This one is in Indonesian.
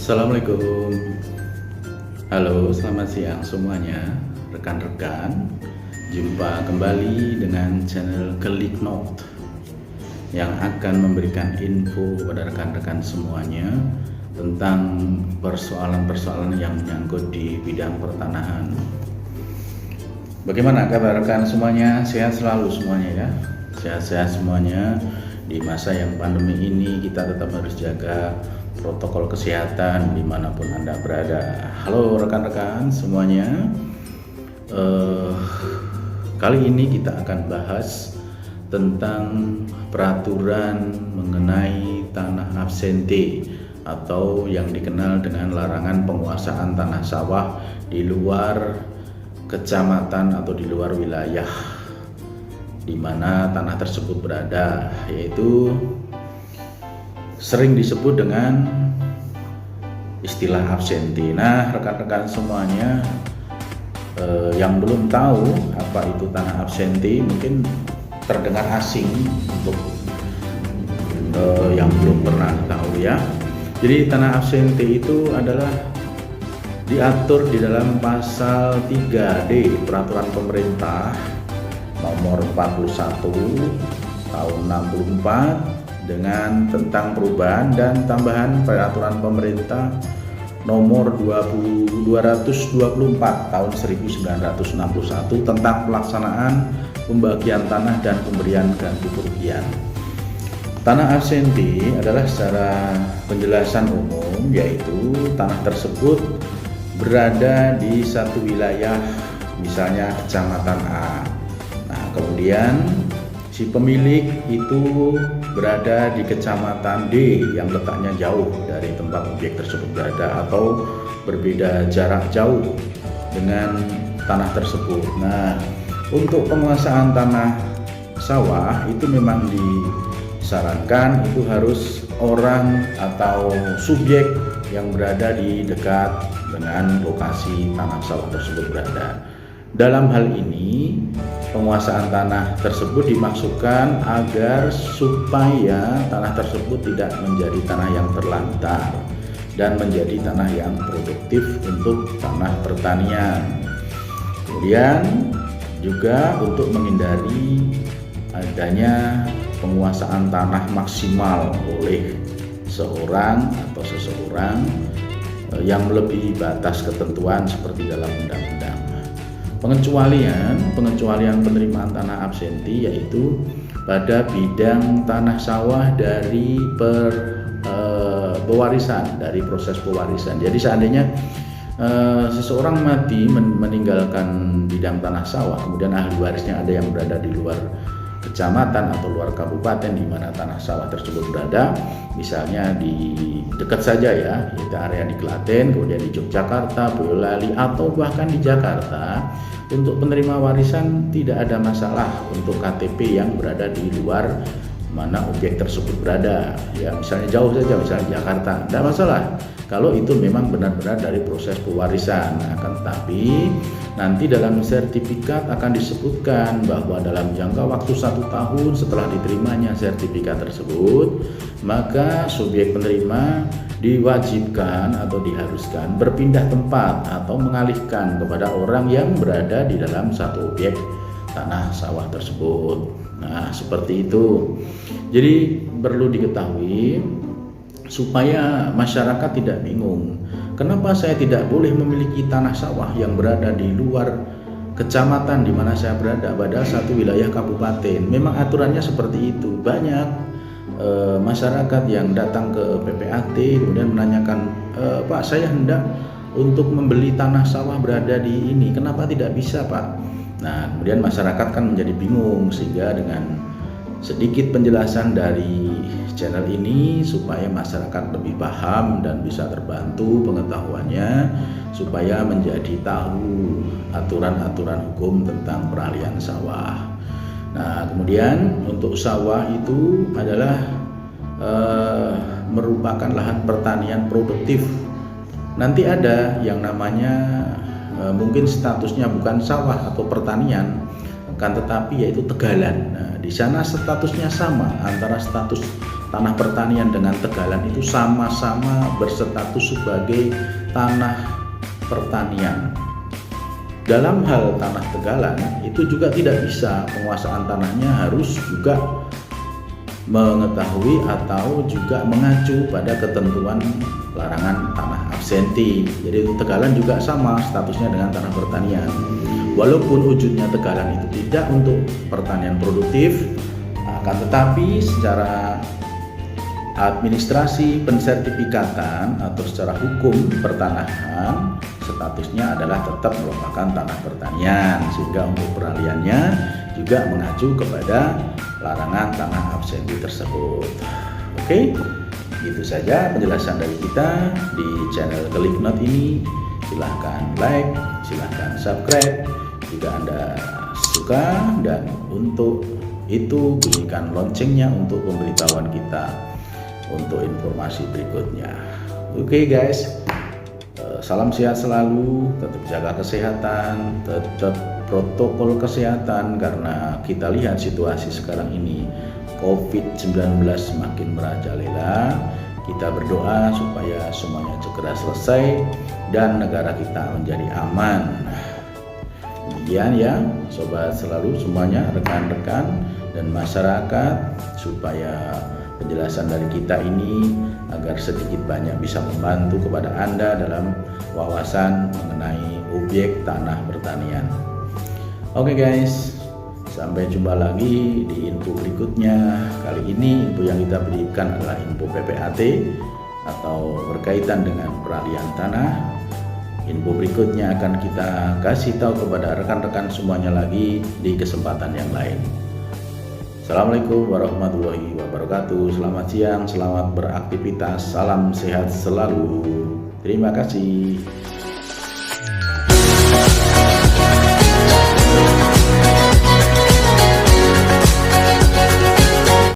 Assalamualaikum. Halo, selamat siang semuanya, rekan-rekan. Jumpa kembali dengan channel Klik Note yang akan memberikan info kepada rekan-rekan semuanya tentang persoalan-persoalan yang menyangkut di bidang pertanahan. Bagaimana kabar rekan semuanya? Sehat selalu semuanya ya. Sehat-sehat semuanya. Di masa yang pandemi ini kita tetap harus jaga protokol kesehatan dimanapun Anda berada. Halo rekan-rekan semuanya. Kali ini kita akan bahas tentang peraturan mengenai tanah absente atau yang dikenal dengan larangan penguasaan tanah sawah di luar kecamatan atau di luar wilayah di mana tanah tersebut berada, yaitu sering disebut dengan istilah absente. Nah, rekan-rekan semuanya yang belum tahu apa itu tanah absente mungkin terdengar asing untuk yang belum pernah tahu ya. Jadi tanah absente itu adalah diatur di dalam pasal 3D Peraturan Pemerintah nomor 41 tahun 64 dengan tentang perubahan dan tambahan peraturan pemerintah nomor 224 tahun 1961 tentang pelaksanaan pembagian tanah dan pemberian ganti kerugian. Tanah absente adalah secara penjelasan umum, yaitu tanah tersebut berada di satu wilayah, misalnya kecamatan A. Nah, kemudian si pemilik itu berada di kecamatan D yang letaknya jauh dari tempat objek tersebut berada atau berbeda jarak jauh dengan tanah tersebut. Nah, untuk penguasaan tanah sawah itu memang disarankan itu harus orang atau subjek yang berada di dekat dengan lokasi tanah sawah tersebut berada. Dalam hal ini, penguasaan tanah tersebut dimaksudkan agar supaya tanah tersebut tidak menjadi tanah yang terlantar dan menjadi tanah yang produktif untuk tanah pertanian. Kemudian juga untuk menghindari adanya penguasaan tanah maksimal oleh seorang atau seseorang yang melebihi batas ketentuan seperti dalam undang-undang. Pengecualian penerimaan tanah absente yaitu pada bidang tanah sawah dari pewarisan, dari proses pewarisan. Jadi seandainya seseorang mati meninggalkan bidang tanah sawah, kemudian ahli warisnya ada yang berada di luar kecamatan atau luar kabupaten di mana tanah sawah tersebut berada, misalnya di dekat saja ya, yaitu area di Klaten, kemudian di Yogyakarta, Boyolali, atau bahkan di Jakarta, untuk penerima warisan tidak ada masalah untuk KTP yang berada di luar mana objek tersebut berada. Ya, misalnya jauh saja, misalnya Jakarta, tidak masalah kalau itu memang benar-benar dari proses pewarisan. Akan tetapi nanti dalam sertifikat akan disebutkan bahwa dalam jangka waktu 1 tahun setelah diterimanya sertifikat tersebut, maka subjek penerima diwajibkan atau diharuskan berpindah tempat atau mengalihkan kepada orang yang berada di dalam satu objek tanah sawah tersebut. Nah, seperti itu. Jadi perlu diketahui supaya masyarakat tidak bingung. Kenapa saya tidak boleh memiliki tanah sawah yang berada di luar kecamatan di mana saya berada, padahal satu wilayah kabupaten? Memang aturannya seperti itu. Banyak masyarakat yang datang ke PPAT kemudian menanyakan, Pak, saya hendak untuk membeli tanah sawah berada di ini, kenapa tidak bisa, Pak? Nah, kemudian masyarakat kan menjadi bingung, sehingga dengan sedikit penjelasan dari channel ini supaya masyarakat lebih paham dan bisa terbantu pengetahuannya supaya menjadi tahu aturan-aturan hukum tentang peralihan sawah. Nah, kemudian untuk sawah itu adalah merupakan lahan pertanian produktif. Nanti ada yang namanya mungkin statusnya bukan sawah atau pertanian, akan tetapi yaitu tegalan. Nah, di sana statusnya sama antara status tanah pertanian dengan tegalan itu sama-sama berstatus sebagai tanah pertanian. Dalam hal tanah tegalan itu juga tidak bisa, penguasaan tanahnya harus juga mengetahui atau juga mengacu pada ketentuan larangan tanah absenti. Jadi tegalan juga sama statusnya dengan tanah pertanian. Walaupun wujudnya tegalan itu tidak untuk pertanian produktif, akan tetapi secara administrasi pensertifikatan atau secara hukum pertanahan statusnya adalah tetap merupakan tanah pertanian, sehingga untuk peralihannya juga mengacu kepada larangan tanah absenti tersebut. Oke, itu saja penjelasan dari kita di channel Klik Not ini. Silahkan like, silahkan subscribe jika Anda suka, dan untuk itu bunyikan loncengnya untuk pemberitahuan kita untuk informasi berikutnya. Oke guys, salam sehat selalu, tetap jaga kesehatan, tetap protokol kesehatan, karena kita lihat situasi sekarang ini COVID-19 semakin merajalela. Kita berdoa supaya semuanya segera selesai dan negara kita menjadi aman. Demikian ya sobat selalu semuanya, rekan-rekan dan masyarakat, supaya penjelasan dari kita ini agar sedikit banyak bisa membantu kepada Anda dalam wawasan mengenai objek tanah pertanian. Oke guys, sampai jumpa lagi di info berikutnya. Kali ini info yang kita berikan adalah info PPAT atau berkaitan dengan peralihan tanah. Info berikutnya akan kita kasih tahu kepada rekan-rekan semuanya lagi di kesempatan yang lain. Assalamualaikum warahmatullahi wabarakatuh. Selamat siang, selamat beraktivitas, salam sehat selalu. Terima kasih.